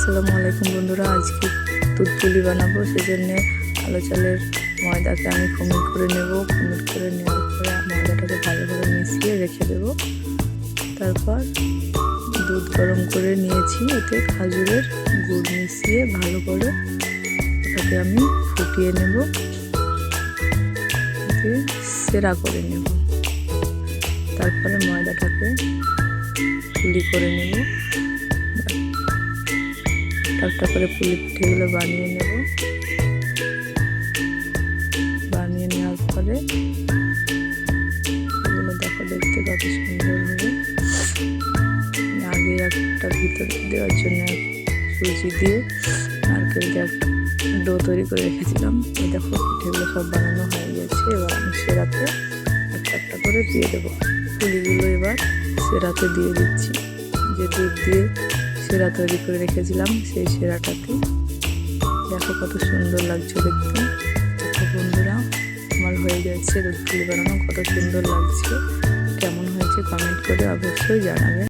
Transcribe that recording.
আসসালামু আলাইকুম বন্ধুরা, আজকে দুধ পুলি বানাবো। সেজন্য কালো চালের ময়দাকে আমি খমির করে নেব। খমির করে নেওয়ার পরে ময়দাটাকে ভালোভাবে মিশিয়ে রেখে দেব। তারপর দুধ গরম করে নিয়েছি, এতে খাজুরের গুড় মিশিয়ে ভালো করে ওটাকে আমি ফুটিয়ে নেব, এতে সেরা করে নেব। তারপরে ময়দাটাকে পুলি করে নেব, একটা করে পুলি পিঠেগুলো বানিয়ে নেব। বানিয়ে নেওয়ার পরে এগুলো দেখো, দেখতে কত সুন্দর হবে। আগে একটা ভিতর দেওয়ার জন্য সুজি দিয়ে নারকেল দিয়ে একটা ডো তৈরি করে রেখেছিলাম। এই দেখো, পিঠেগুলো সব বানানো হয়ে গেছে। এবার আমি সেরাতে একটা একটা করে দিয়ে দেবো। পুলিগুলো এবার সেরাতে দিয়ে দিচ্ছি। যে দুধ দিয়ে সেরা তৈরি করে রেখেছিলাম, সেই সেরাটাতে দেখো কত সুন্দর লাগছে দেখতে। দেখো বন্ধুরা, আমার হয়ে যাচ্ছে দুধ পুলি বানানো। কত সুন্দর লাগছে, কেমন হয়েছে কমেন্ট করে অবশ্যই জানাবেন।